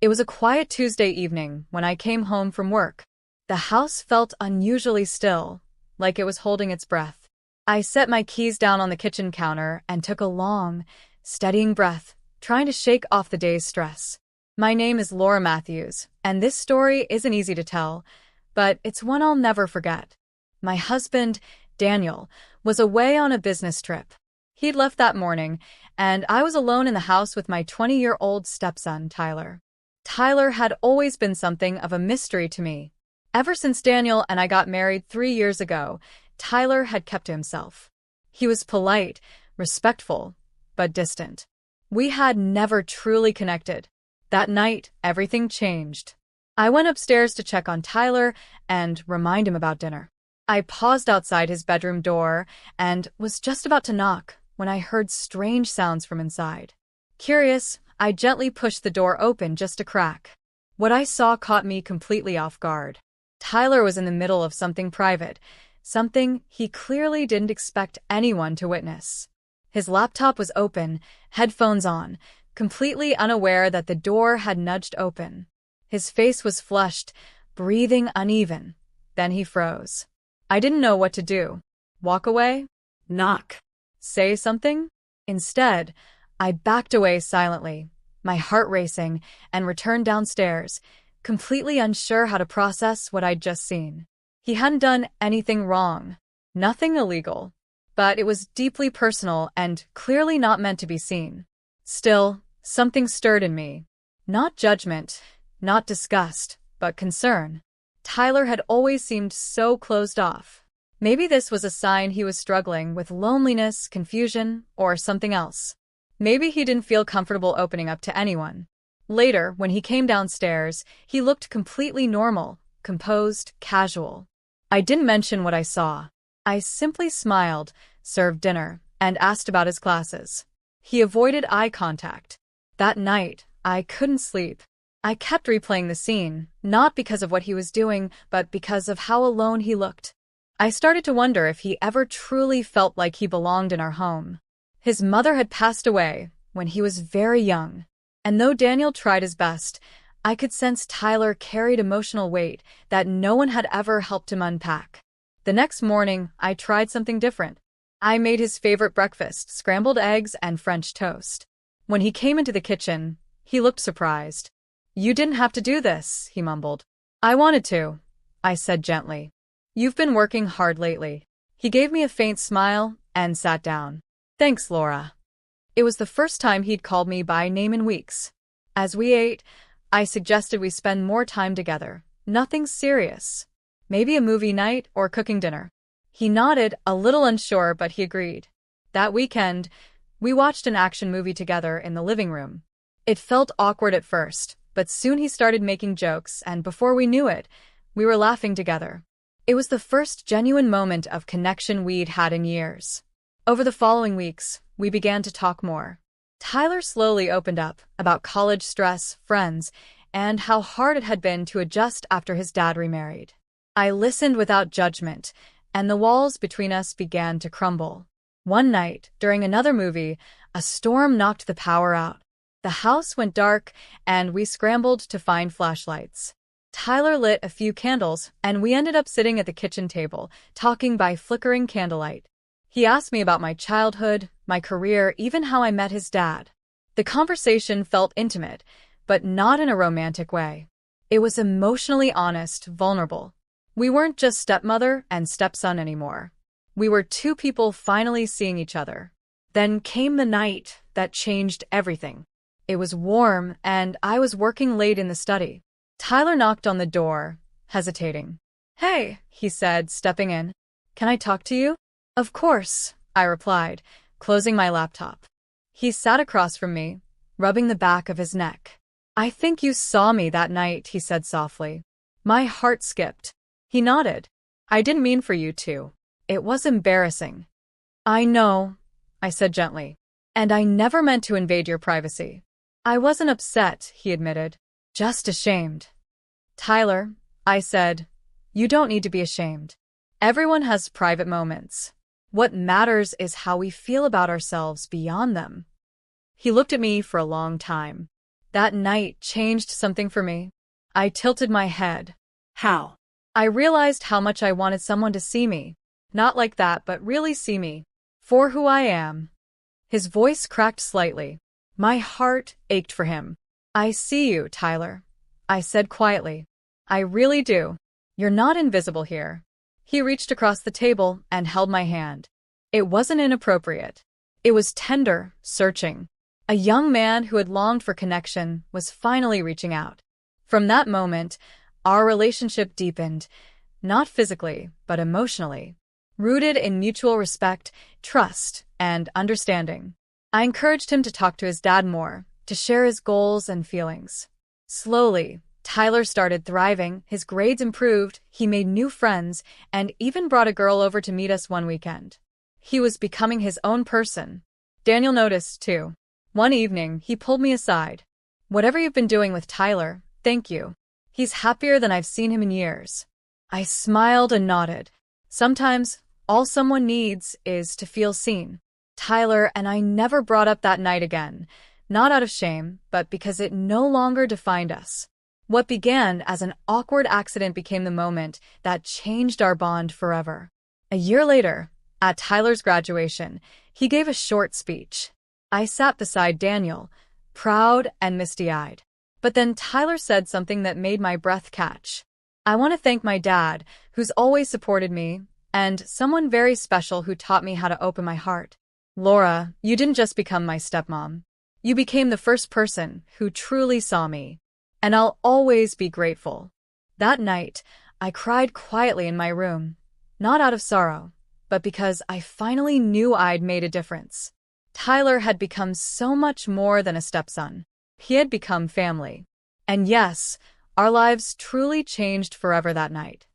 It was a quiet Tuesday evening when I came home from work. The house felt unusually still, like it was holding its breath. I set my keys down on the kitchen counter and took a long, steadying breath, trying to shake off the day's stress. My name is Laura Matthews, and this story isn't easy to tell, but it's one I'll never forget. My husband, Daniel, was away on a business trip. He'd left that morning, and I was alone in the house with my 20-year-old stepson, Tyler. Tyler had always been something of a mystery to me. Ever since Daniel and I got married 3 years ago, Tyler had kept to himself. He was polite, respectful, but distant. We had never truly connected. That night, everything changed. I went upstairs to check on Tyler and remind him about dinner. I paused outside his bedroom door and was just about to knock when I heard strange sounds from inside. Curious, I gently pushed the door open just a crack. What I saw caught me completely off guard. Tyler was in the middle of something private, something he clearly didn't expect anyone to witness. His laptop was open, headphones on, completely unaware that the door had nudged open. His face was flushed, breathing uneven. Then he froze. I didn't know what to do. Walk away? Knock? Say something? Instead, I backed away silently, my heart racing, and returned downstairs, completely unsure how to process what I'd just seen. He hadn't done anything wrong, nothing illegal, but it was deeply personal and clearly not meant to be seen. Still, something stirred in me. Not judgment, not disgust, but concern. Tyler had always seemed so closed off. Maybe this was a sign he was struggling with loneliness, confusion, or something else. Maybe he didn't feel comfortable opening up to anyone. Later, when he came downstairs, he looked completely normal, composed, casual. I didn't mention what I saw. I simply smiled, served dinner, and asked about his classes. He avoided eye contact. That night, I couldn't sleep. I kept replaying the scene, not because of what he was doing, but because of how alone he looked. I started to wonder if he ever truly felt like he belonged in our home. His mother had passed away when he was very young, and though Daniel tried his best, I could sense Tyler carried emotional weight that no one had ever helped him unpack. The next morning, I tried something different. I made his favorite breakfast, scrambled eggs and French toast. When he came into the kitchen, he looked surprised. "You didn't have to do this," he mumbled. "I wanted to," I said gently. "You've been working hard lately." He gave me a faint smile and sat down. "Thanks, Laura." It was the first time he'd called me by name in weeks. As we ate, I suggested we spend more time together. Nothing serious. Maybe a movie night or cooking dinner. He nodded, a little unsure, but he agreed. That weekend, we watched an action movie together in the living room. It felt awkward at first, but soon he started making jokes, and before we knew it, we were laughing together. It was the first genuine moment of connection we'd had in years. Over the following weeks, we began to talk more. Tyler slowly opened up about college stress, friends, and how hard it had been to adjust after his dad remarried. I listened without judgment, and the walls between us began to crumble. One night, during another movie, a storm knocked the power out. The house went dark, and we scrambled to find flashlights. Tyler lit a few candles, and we ended up sitting at the kitchen table, talking by flickering candlelight. He asked me about my childhood, my career, even how I met his dad. The conversation felt intimate, but not in a romantic way. It was emotionally honest, vulnerable. We weren't just stepmother and stepson anymore. We were two people finally seeing each other. Then came the night that changed everything. It was warm, and I was working late in the study. Tyler knocked on the door, hesitating. "Hey," he said, stepping in. "Can I talk to you?" "Of course," I replied, closing my laptop. He sat across from me, rubbing the back of his neck. "I think you saw me that night," he said softly. My heart skipped. He nodded. "I didn't mean for you to. It was embarrassing." "I know," I said gently. "And I never meant to invade your privacy." "I wasn't upset," he admitted. "Just ashamed." "Tyler," I said, "you don't need to be ashamed. Everyone has private moments. What matters is how we feel about ourselves beyond them." He looked at me for a long time. That night changed something for me. I tilted my head. How? I realized how much I wanted someone to see me. Not like that, but really see me. For who I am. His voice cracked slightly. My heart ached for him. I see you, Tyler, I said quietly. I really do. You're not invisible here. He reached across the table and held my hand. It wasn't inappropriate. It was tender, searching. A young man who had longed for connection was finally reaching out. From that moment, our relationship deepened, not physically, but emotionally, rooted in mutual respect, trust, and understanding. I encouraged him to talk to his dad more, to share his goals and feelings. Slowly, Tyler started thriving, his grades improved, he made new friends, and even brought a girl over to meet us one weekend. He was becoming his own person. Daniel noticed, too. One evening, he pulled me aside. Whatever you've been doing with Tyler, thank you. He's happier than I've seen him in years. I smiled and nodded. Sometimes, all someone needs is to feel seen. Tyler and I never brought up that night again, not out of shame, but because it no longer defined us. What began as an awkward accident became the moment that changed our bond forever. A year later, at Tyler's graduation, he gave a short speech. I sat beside Daniel, proud and misty-eyed. But then Tyler said something that made my breath catch. I want to thank my dad, who's always supported me, and someone very special who taught me how to open my heart. Laura, you didn't just become my stepmom. You became the first person who truly saw me. And I'll always be grateful. That night, I cried quietly in my room, not out of sorrow, but because I finally knew I'd made a difference. Tyler had become so much more than a stepson. He had become family. And yes, our lives truly changed forever that night.